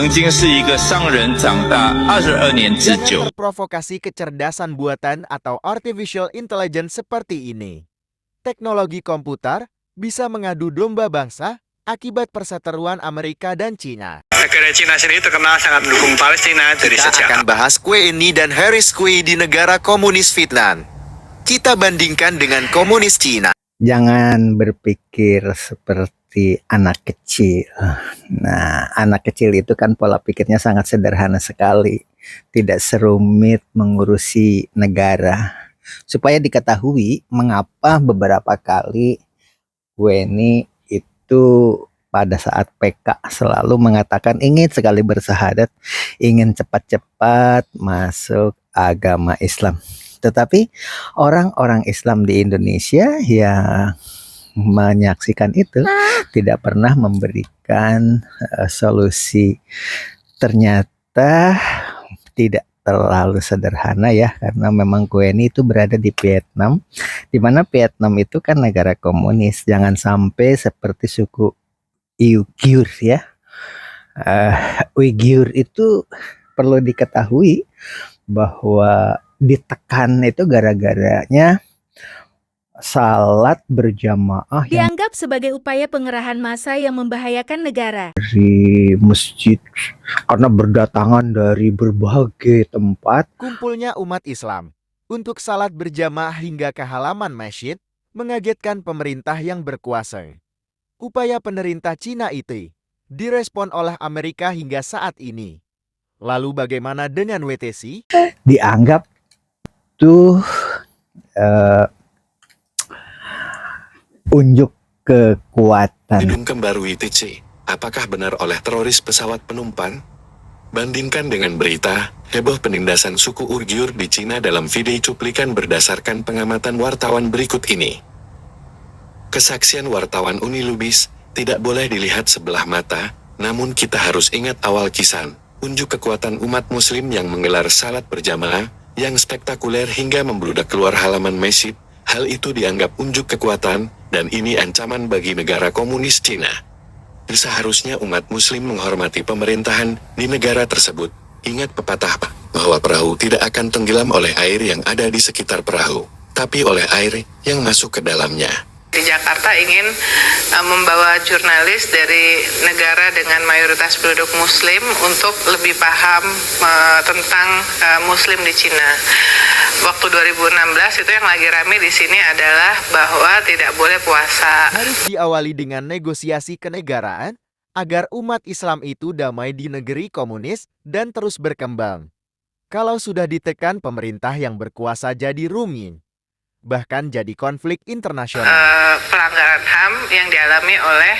曾经是一个商人，长大22年之久。 Jangan terprovokasi kecerdasan buatan atau artificial intelligence seperti ini. Teknologi komputer bisa mengadu domba bangsa akibat perseteruan Amerika dan Cina. Negara Cina sendiri terkenal sangat mendukung Palestina dari Kita sejak akan bahas kue ini dan Harris kue di negara komunis Vietnam. Kita bandingkan dengan komunis Cina. Jangan berpikir seperti anak kecil. Nah, anak kecil itu kan pola pikirnya sangat sederhana sekali. Tidak serumit mengurusi negara. Supaya diketahui mengapa beberapa kali Weni itu pada saat PK selalu mengatakan ingin sekali bersahadat, ingin cepat-cepat masuk agama Islam. Tetapi orang-orang Islam di Indonesia yang menyaksikan itu tidak pernah memberikan solusi. Ternyata tidak terlalu sederhana ya, karena memang Weni itu berada di Vietnam, di mana Vietnam itu kan negara komunis. Jangan sampai seperti suku Uyghur ya. Uyghur itu perlu diketahui bahwa ditekan itu gara-garanya salat berjamaah yang Dianggap sebagai upaya pengerahan massa yang membahayakan negara. di masjid karena berdatangan dari berbagai tempat. Kumpulnya umat Islam untuk salat berjamaah hingga ke halaman masjid mengagetkan pemerintah yang berkuasa. Upaya pemerintah Cina itu direspon oleh Amerika hingga saat ini. Lalu bagaimana dengan WTC? Dianggap tuh unjuk kekuatan. Gedung kembar WTC, apakah benar oleh teroris pesawat penumpang? Bandingkan dengan berita, heboh penindasan suku Uyghur di Cina dalam video cuplikan berdasarkan pengamatan wartawan berikut ini. Kesaksian wartawan Unilubis tidak boleh dilihat sebelah mata, namun kita harus ingat awal kisah, unjuk kekuatan umat muslim yang menggelar salat berjamaah, yang spektakuler hingga membludak keluar halaman masjid. Hal itu dianggap unjuk kekuatan, dan ini ancaman bagi negara komunis Cina. Seharusnya umat muslim menghormati pemerintahan di negara tersebut. Ingat pepatah bahwa perahu tidak akan tenggelam oleh air yang ada di sekitar perahu, tapi oleh air yang masuk ke dalamnya. Di Jakarta ingin membawa jurnalis dari negara dengan mayoritas penduduk muslim untuk lebih paham tentang muslim di Cina. Waktu 2016 itu yang lagi rame di sini adalah bahwa tidak boleh puasa. Harus diawali dengan negosiasi kenegaraan agar umat Islam itu damai di negeri komunis dan terus berkembang. Kalau sudah ditekan, pemerintah yang berkuasa jadi rumit, bahkan jadi konflik internasional. Pelanggaran HAM yang dialami oleh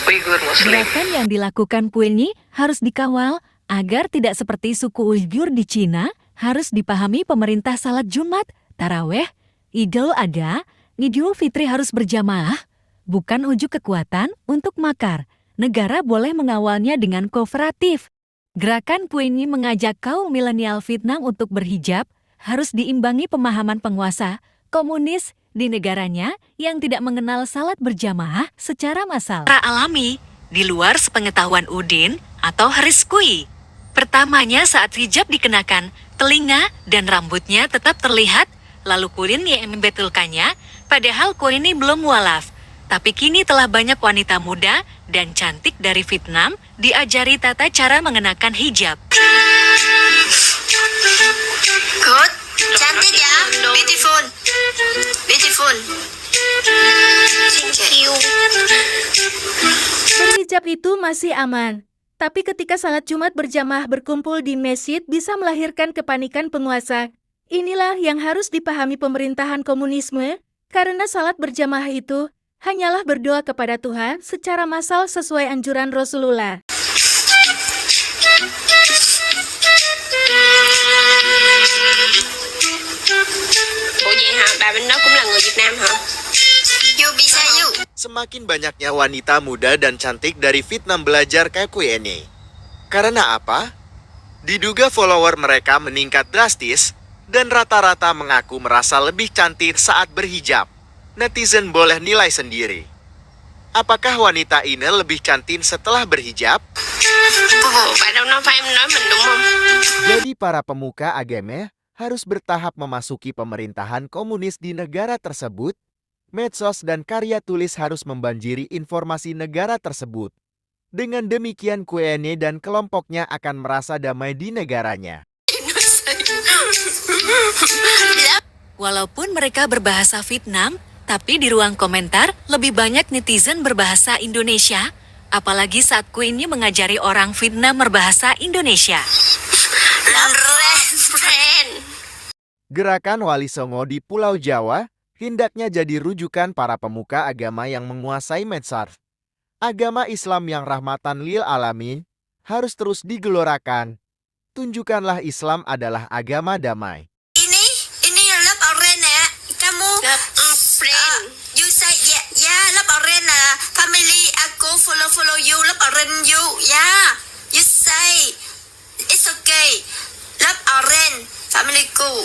Uyghur Muslim. Gerakan yang dilakukan Weni harus dikawal agar tidak seperti suku Uyghur di Cina. Harus dipahami pemerintah salat Jumat, Taraweh, Idul Adha, Idul Fitri harus berjamaah, bukan ujuk kekuatan untuk makar. Negara boleh mengawalnya dengan kooperatif. Gerakan Weni mengajak kaum milenial Vietnam untuk berhijab harus diimbangi pemahaman penguasa komunis di negaranya yang tidak mengenal salat berjamaah secara massal. Alami di luar sepengetahuan Udin atau Harris Kui. Pertamanya saat hijab dikenakan, telinga dan rambutnya tetap terlihat, lalu kurin yang membetulkannya, padahal Weni belum mualaf. Tapi kini telah banyak wanita muda dan cantik dari Vietnam diajari tata cara mengenakan hijab. Good, cantik ya, beautiful, beautiful. Thank you. Berhijab itu masih aman. Tapi ketika salat Jumat berjamaah berkumpul di masjid bisa melahirkan kepanikan penguasa. Inilah yang harus dipahami pemerintahan komunisme, karena salat berjamaah itu hanyalah berdoa kepada Tuhan secara massal sesuai anjuran Rasulullah. Ủa vậy hả? Bà bên đó cũng là người Việt Nam hả? You bisa you. Semakin banyaknya wanita muda dan cantik dari Vietnam belajar kayak kue ini. Karena apa? Diduga follower mereka meningkat drastis dan rata-rata mengaku merasa lebih cantik saat berhijab. Netizen boleh nilai sendiri. Apakah wanita ini lebih cantik setelah berhijab? Ồ, bạn đâu nói phải em nói mình đúng không? Jadi para pemuka agama harus bertahap memasuki pemerintahan komunis di negara tersebut. Medsos dan karya tulis harus membanjiri informasi negara tersebut. Dengan demikian QNE dan kelompoknya akan merasa damai di negaranya. Walaupun mereka berbahasa Vietnam, tapi di ruang komentar lebih banyak netizen berbahasa Indonesia, apalagi saat Queenie mengajari orang Vietnam berbahasa Indonesia. Gerakan Wali Songo di Pulau Jawa hendaknya jadi rujukan para pemuka agama yang menguasai medsos. Agama Islam yang rahmatan lil alamin harus terus digelorakan. Tunjukkanlah Islam adalah agama damai. Ini là lớp orange nè. Kamu lớp orange. You say yeah, lớp orange là family aku follow you lớp orange you. Yeah. You say it's okay. Lớp orange family ku.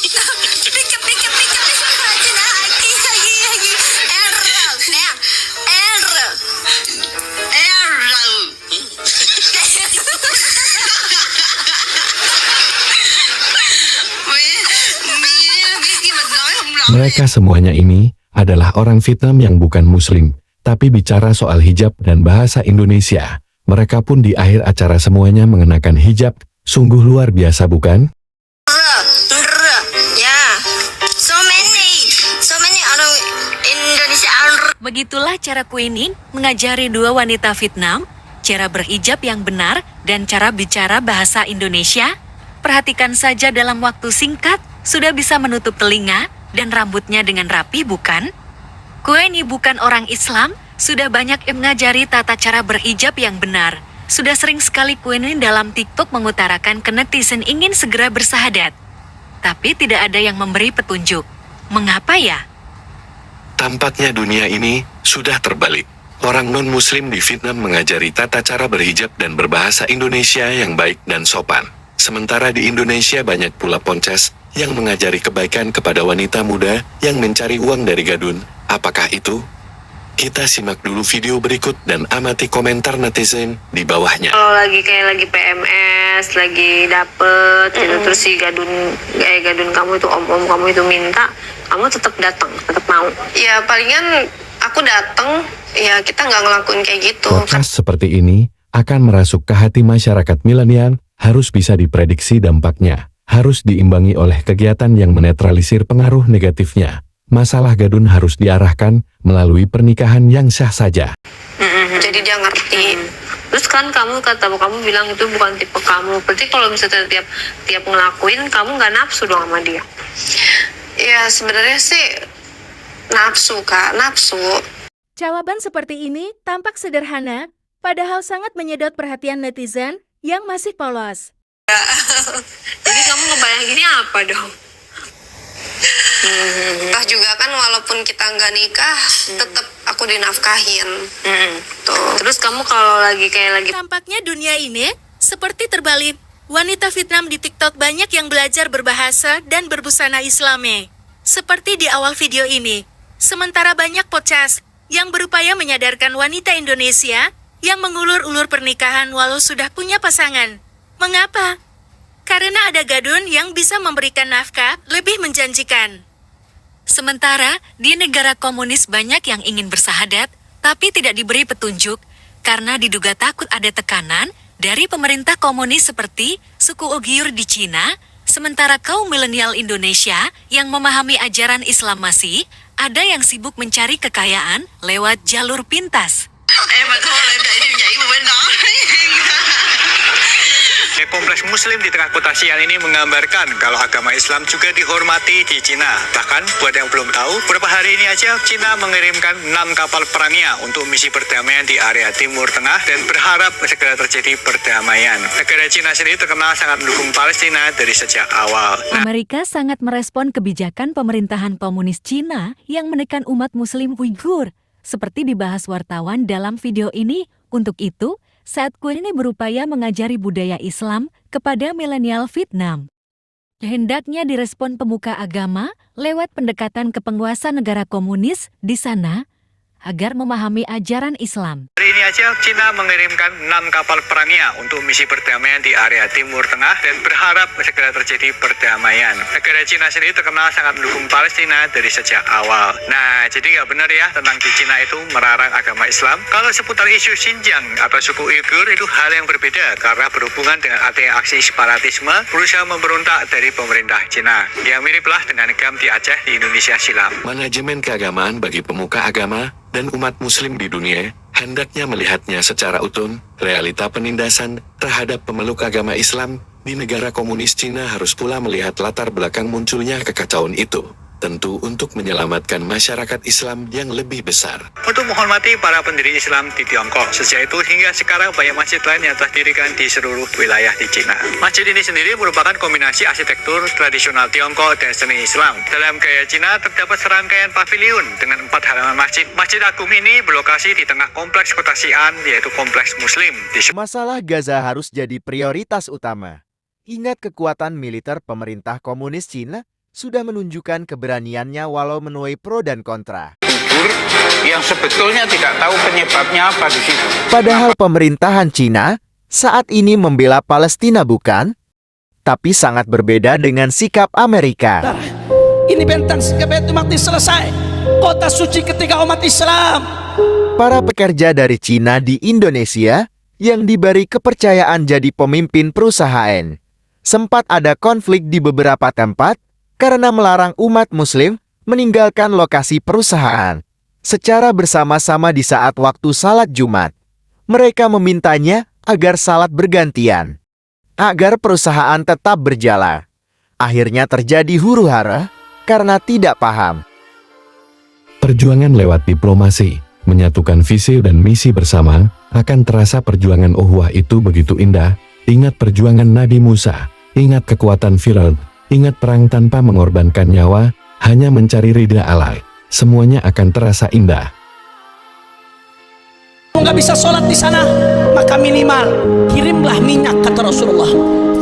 Pika. Mereka semuanya ini adalah orang Vietnam yang bukan Muslim, tapi bicara soal hijab dan bahasa Indonesia. Mereka pun di akhir acara semuanya mengenakan hijab. Sungguh luar biasa, bukan? Yeah. So many orang Indonesia. Begitulah cara Queenie mengajari dua wanita Vietnam, cara berhijab yang benar dan cara bicara bahasa Indonesia. Perhatikan saja dalam waktu singkat, sudah bisa menutup telinga dan rambutnya dengan rapi, bukan? Queenie bukan orang Islam, sudah banyak yang mengajari tata cara berhijab yang benar. Sudah sering sekali Queenie dalam TikTok mengutarakan ke netizen ingin segera bersahadat. Tapi tidak ada yang memberi petunjuk. Mengapa ya? Tampaknya dunia ini sudah terbalik. Orang non-muslim di Vietnam mengajari tata cara berhijab dan berbahasa Indonesia yang baik dan sopan. Sementara di Indonesia banyak pula ponces yang mengajari kebaikan kepada wanita muda yang mencari uang dari gadun. Apakah itu? Kita simak dulu video berikut dan amati komentar netizen di bawahnya. Kalau lagi PMS, lagi dapet, gitu, terus si gadun kamu itu, om kamu itu minta, kamu tetap datang, tetap mau. Ya palingan aku datang, ya kita nggak ngelakuin kayak gitu. Podcast seperti ini akan merasuk ke hati masyarakat milenial, harus bisa diprediksi dampaknya. Harus diimbangi oleh kegiatan yang menetralisir pengaruh negatifnya. Masalah gadun harus diarahkan melalui pernikahan yang sah saja. Jadi dia ngerti. Terus kan kamu bilang itu bukan tipe kamu. Berarti kalau misalnya tiap ngelakuin, kamu nggak nafsu dong sama dia? Ya sebenarnya sih nafsu, Kak, nafsu. Jawaban seperti ini tampak sederhana, padahal sangat menyedot perhatian netizen yang masih polos. Jadi kamu ngebayanginnya apa dong? Juga kan walaupun kita nggak nikah, tetap aku dinafkahin. Tuh. Terus kamu kalau lagi Tampaknya dunia ini seperti terbalik. Wanita Vietnam di TikTok banyak yang belajar berbahasa dan berbusana Islami. Seperti di awal video ini. Sementara banyak podcast yang berupaya menyadarkan wanita Indonesia yang mengulur-ulur pernikahan walau sudah punya pasangan. Mengapa? Karena ada gadun yang bisa memberikan nafkah lebih menjanjikan. Sementara di negara komunis banyak yang ingin bersahadat, tapi tidak diberi petunjuk karena diduga takut ada tekanan dari pemerintah komunis seperti suku Uighur di Cina. Sementara kaum milenial Indonesia yang memahami ajaran Islam masih ada yang sibuk mencari kekayaan lewat jalur pintas. Kompleks Muslim di tengah kota Xi'an ini menggambarkan kalau agama Islam juga dihormati di Cina. Bahkan buat yang belum tahu, beberapa hari ini aja Cina mengirimkan 6 kapal perangnya untuk misi perdamaian di area Timur Tengah dan berharap segera terjadi perdamaian. Negara Cina sendiri terkenal sangat mendukung Palestina dari sejak awal. Amerika sangat merespon kebijakan pemerintahan komunis Cina yang menekan umat Muslim Uighur, seperti dibahas wartawan dalam video ini. Untuk itu, saat Queenie berupaya mengajari budaya Islam kepada milenial Vietnam. Hendaknya direspon pemuka agama lewat pendekatan ke penguasa negara komunis di sana. agar memahami ajaran Islam. Hari ini aja Cina mengirimkan 6 kapal perangnya untuk misi perdamaian di area Timur Tengah dan berharap segera terjadi perdamaian. Negara Cina sendiri terkenal sangat mendukung Palestina dari sejak awal. Nah, jadi nggak benar ya tentang di Cina itu melarang agama Islam. Kalau seputar isu Xinjiang atau suku Uighur itu hal yang berbeda karena berhubungan dengan adanya aksi separatisme berusaha memberontak dari pemerintah Cina. Yang miriplah dengan GAM di Aceh di Indonesia silam. Manajemen keagamaan bagi pemuka agama dan umat muslim di dunia hendaknya melihatnya secara utuh. Realita penindasan terhadap pemeluk agama Islam di negara komunis Cina harus pula melihat latar belakang munculnya kekacauan itu. Tentu untuk menyelamatkan masyarakat Islam yang lebih besar. Untuk menghormati para pendiri Islam di Tiongkok, sejak itu hingga sekarang banyak masjid lain yang telah didirikan di seluruh wilayah di Cina. Masjid ini sendiri merupakan kombinasi arsitektur tradisional Tiongkok dan seni Islam. Dalam gaya Cina terdapat serangkaian paviliun dengan 4 halaman masjid. Masjid Agung ini berlokasi di tengah kompleks kota Xi'an, yaitu kompleks Muslim. Masalah Gaza harus jadi prioritas utama. Ingat kekuatan militer pemerintah komunis Cina sudah menunjukkan keberaniannya walau menuai pro dan kontra. Yang sebetulnya tidak tahu penyebabnya apa di situ. Padahal pemerintahan Cina saat ini membela Palestina bukan? Tapi sangat berbeda dengan sikap Amerika. Ini bentang Baitul Maqdis selesai. Kota suci ketiga umat Islam. Para pekerja dari Cina di Indonesia yang diberi kepercayaan jadi pemimpin perusahaan. Sempat ada konflik di beberapa tempat karena melarang umat muslim meninggalkan lokasi perusahaan. Secara bersama-sama di saat waktu salat Jumat, mereka memintanya agar salat bergantian, agar perusahaan tetap berjalan. Akhirnya terjadi huru-hara karena tidak paham. Perjuangan lewat diplomasi, menyatukan visi dan misi bersama, akan terasa perjuangan ukhuwah itu begitu indah. Ingat perjuangan Nabi Musa, ingat kekuatan Firaun, ingat perang tanpa mengorbankan nyawa, hanya mencari ridha Allah. Semuanya akan terasa indah. Nggak bisa sholat di sana, maka minimal kirimlah minyak, kata Rasulullah.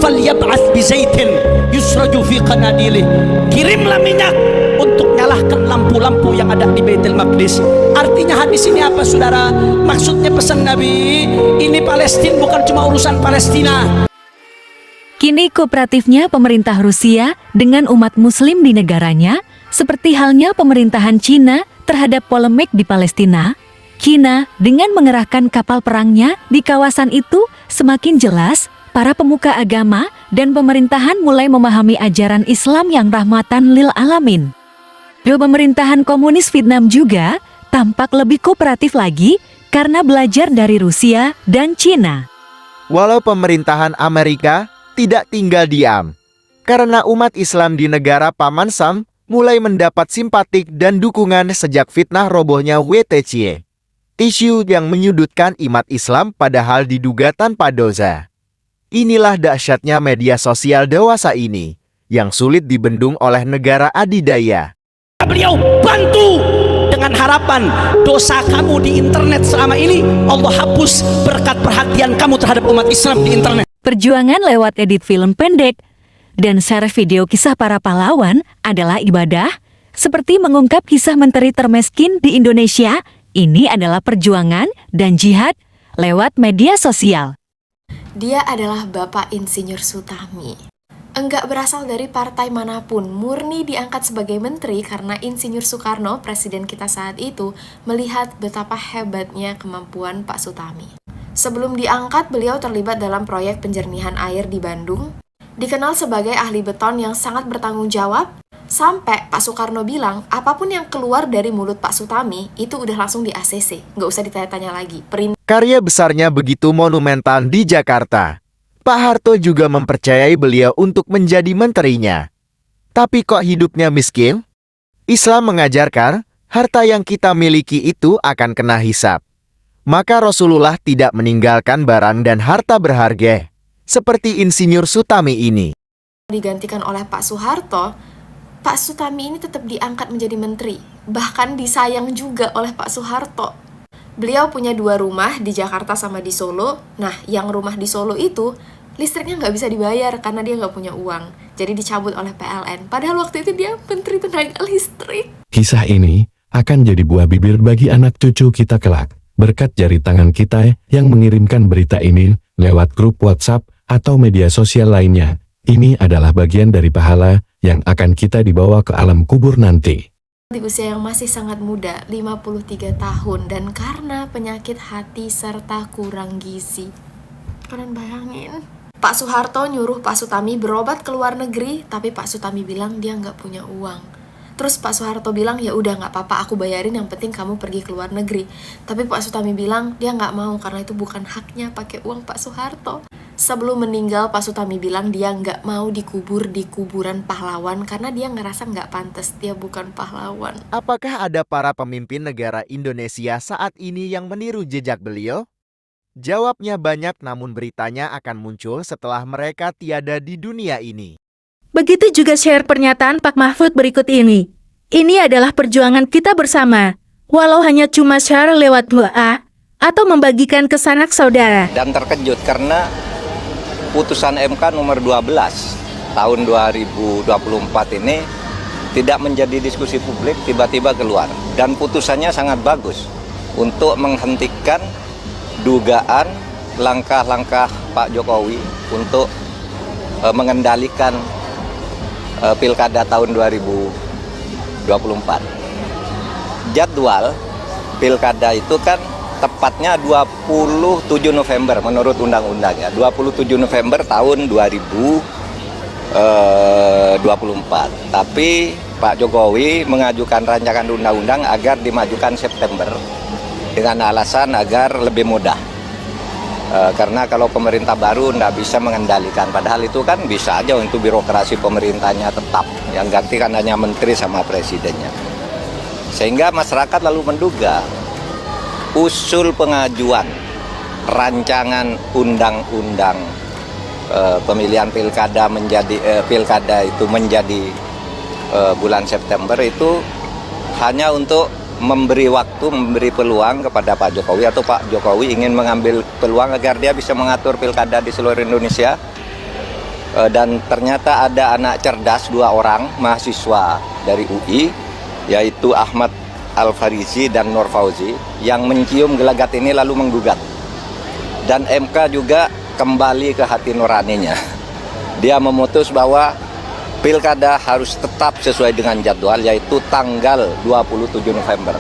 Falyab'ats bizaitin yusraju fi qanadilih. Kirimlah minyak untuk nyalahkan lampu-lampu yang ada di Baitul Maqdis. Artinya hadis ini apa, saudara? Maksudnya pesan Nabi, ini Palestina bukan cuma urusan Palestina. Kini kooperatifnya pemerintah Rusia dengan umat muslim di negaranya, seperti halnya pemerintahan Cina terhadap polemik di Palestina. Cina dengan mengerahkan kapal perangnya di kawasan itu semakin jelas para pemuka agama dan pemerintahan mulai memahami ajaran Islam yang rahmatan lil alamin. Pemerintahan komunis Vietnam juga tampak lebih kooperatif lagi karena belajar dari Rusia dan Cina. Walau pemerintahan Amerika tidak tinggal diam, karena umat Islam di negara Paman Sam mulai mendapat simpatik dan dukungan sejak fitnah robohnya WTC. Isu yang menyudutkan umat Islam padahal diduga tanpa dosa. Inilah dahsyatnya media sosial dewasa ini, yang sulit dibendung oleh negara adidaya. Beliau bantu dengan harapan dosa kamu di internet selama ini Allah hapus berkat perhatian kamu terhadap umat Islam di internet. Perjuangan lewat edit film pendek dan share video kisah para pahlawan adalah ibadah, seperti mengungkap kisah menteri termiskin di Indonesia. Ini adalah perjuangan dan jihad lewat media sosial. Dia adalah Bapak Insinyur Sutami. Enggak berasal dari partai manapun, murni diangkat sebagai menteri karena Insinyur Soekarno, presiden kita saat itu, melihat betapa hebatnya kemampuan Pak Sutami. Sebelum diangkat, beliau terlibat dalam proyek penjernihan air di Bandung. Dikenal sebagai ahli beton yang sangat bertanggung jawab, sampai Pak Soekarno bilang, apapun yang keluar dari mulut Pak Sutami, itu udah langsung di ACC, nggak usah ditanya-tanya lagi. Karya besarnya begitu monumental di Jakarta. Pak Harto juga mempercayai beliau untuk menjadi menterinya. Tapi kok hidupnya miskin? Islam mengajarkan, harta yang kita miliki itu akan kena hisab. Maka Rasulullah tidak meninggalkan barang dan harta berharga, seperti Insinyur Sutami ini. Digantikan oleh Pak Soeharto, Pak Sutami ini tetap diangkat menjadi menteri. Bahkan disayang juga oleh Pak Soeharto. Beliau punya 2 rumah di Jakarta sama di Solo. Nah, yang rumah di Solo itu listriknya nggak bisa dibayar karena dia nggak punya uang. Jadi dicabut oleh PLN. Padahal waktu itu dia menteri tenaga listrik. Kisah ini akan jadi buah bibir bagi anak cucu kita kelak, berkat jari tangan kita yang mengirimkan berita ini lewat grup WhatsApp atau media sosial lainnya. Ini adalah bagian dari pahala yang akan kita dibawa ke alam kubur nanti. Di usia yang masih sangat muda, 53 tahun, dan karena penyakit hati serta kurang gizi. Kalian bayangin, Pak Soeharto nyuruh Pak Sutami berobat ke luar negeri, tapi Pak Sutami bilang dia nggak punya uang. Terus Pak Soeharto bilang, ya udah nggak apa-apa, aku bayarin, yang penting kamu pergi ke luar negeri. Tapi Pak Sutami bilang dia nggak mau karena itu bukan haknya pakai uang Pak Soeharto. Sebelum meninggal, Pak Sutami bilang dia nggak mau dikubur di kuburan pahlawan karena dia ngerasa nggak pantas, dia bukan pahlawan. Apakah ada para pemimpin negara Indonesia saat ini yang meniru jejak beliau? Jawabnya banyak, namun beritanya akan muncul setelah mereka tiada di dunia ini. Begitu juga share pernyataan Pak Mahfud berikut ini. Ini adalah perjuangan kita bersama, walau hanya cuma share lewat WA atau membagikan ke sanak saudara. Dan terkejut karena putusan MK nomor 12 tahun 2024 ini tidak menjadi diskusi publik, tiba-tiba keluar. Dan putusannya sangat bagus untuk menghentikan dugaan langkah-langkah Pak Jokowi untuk mengendalikan pilkada tahun 2024. Jadwal pilkada itu kan tepatnya 27 November menurut undang-undang ya. 27 November tahun 2024. Tapi Pak Jokowi mengajukan rancangan undang-undang agar dimajukan September dengan alasan agar lebih mudah. Karena kalau pemerintah baru tidak bisa mengendalikan, padahal itu kan bisa aja untuk birokrasi pemerintahnya tetap, yang ganti kan hanya menteri sama presidennya. Sehingga masyarakat lalu menduga usul pengajuan rancangan undang-undang pemilihan pilkada pilkada itu menjadi bulan September itu hanya untuk memberi waktu, memberi peluang kepada Pak Jokowi, atau Pak Jokowi ingin mengambil peluang agar dia bisa mengatur pilkada di seluruh Indonesia. Dan ternyata ada anak cerdas 2 orang mahasiswa dari UI, yaitu Ahmad Al-Farizi dan Nur Fauzi, yang mencium gelagat ini lalu menggugat. Dan MK juga kembali ke hati nuraninya. Dia memutus bahwa pilkada harus tetap sesuai dengan jadwal, yaitu tanggal 27 November.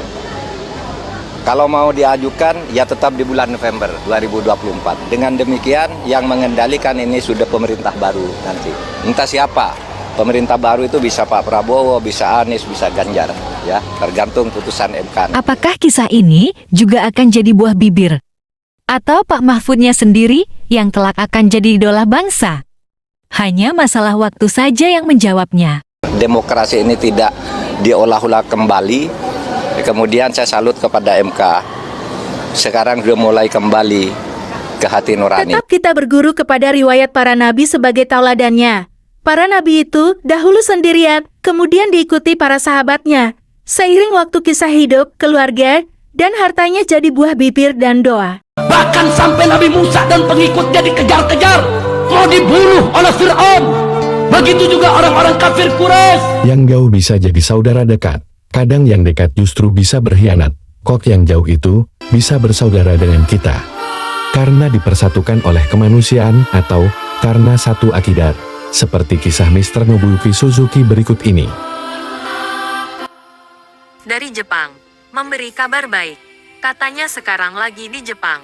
Kalau mau diajukan, ya tetap di bulan November 2024. Dengan demikian, yang mengendalikan ini sudah pemerintah baru nanti. Entah siapa, pemerintah baru itu bisa Pak Prabowo, bisa Anies, bisa Ganjar. Ya, tergantung putusan MK. Apakah kisah ini juga akan jadi buah bibir? Atau Pak Mahfudnya sendiri yang kelak akan jadi idola bangsa? Hanya masalah waktu saja yang menjawabnya. Demokrasi ini tidak diolah-olah kembali. Kemudian saya salut kepada MK. Sekarang sudah mulai kembali ke hati nurani. Tetap kita berguru kepada riwayat para nabi sebagai tauladannya. Para nabi itu dahulu sendirian, kemudian diikuti para sahabatnya. Seiring waktu kisah hidup, keluarga, dan hartanya jadi buah bibir dan doa. Bahkan sampai Nabi Musa dan pengikutnya dikejar-kejar, mau dibunuh oleh Fir'aun. Begitu juga orang-orang kafir Quraisy. Yang jauh bisa jadi saudara dekat, kadang yang dekat justru bisa berkhianat. Kok yang jauh itu bisa bersaudara dengan kita? Karena dipersatukan oleh kemanusiaan atau karena satu akidat. Seperti kisah Mr. Nobuyuki Suzuki berikut ini. Dari Jepang, memberi kabar baik. Katanya sekarang lagi di Jepang,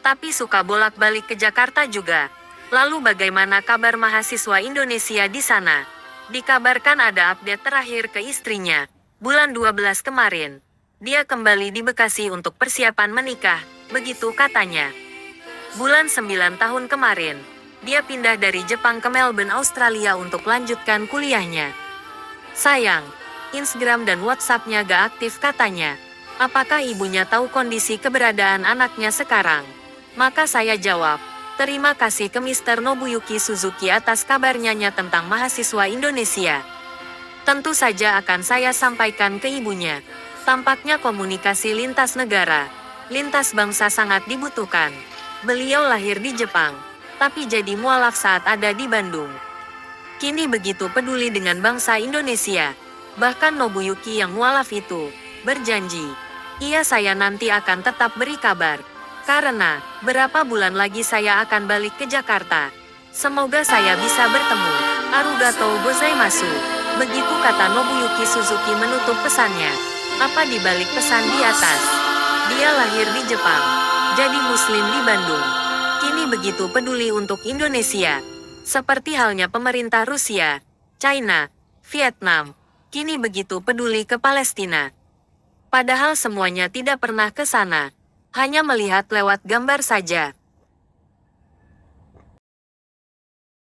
tapi suka bolak-balik ke Jakarta juga. Lalu bagaimana kabar mahasiswa Indonesia di sana? Dikabarkan ada update terakhir ke istrinya. Bulan 12 kemarin, dia kembali di Bekasi untuk persiapan menikah, begitu katanya. Bulan 9 tahun kemarin, dia pindah dari Jepang ke Melbourne, Australia untuk lanjutkan kuliahnya. Sayang, Instagram dan WhatsApp-nya gak aktif katanya. Apakah ibunya tahu kondisi keberadaan anaknya sekarang? Maka saya jawab, terima kasih ke Mr. Nobuyuki Suzuki atas kabarnya tentang mahasiswa Indonesia. Tentu saja akan saya sampaikan ke ibunya. Tampaknya komunikasi lintas negara, lintas bangsa sangat dibutuhkan. Beliau lahir di Jepang, tapi jadi mualaf saat ada di Bandung. Kini begitu peduli dengan bangsa Indonesia. Bahkan Nobuyuki yang mualaf itu berjanji. Saya nanti akan tetap beri kabar. Karena, berapa bulan lagi saya akan balik ke Jakarta. Semoga saya bisa bertemu. Arigatou gozaimasu. Begitu kata Nobuyuki Suzuki menutup pesannya. Apa di balik pesan di atas? Dia lahir di Jepang. Jadi muslim di Bandung. Kini begitu peduli untuk Indonesia. Seperti halnya pemerintah Rusia, China, Vietnam. Kini begitu peduli ke Palestina. Padahal semuanya tidak pernah ke sana. Hanya melihat lewat gambar saja.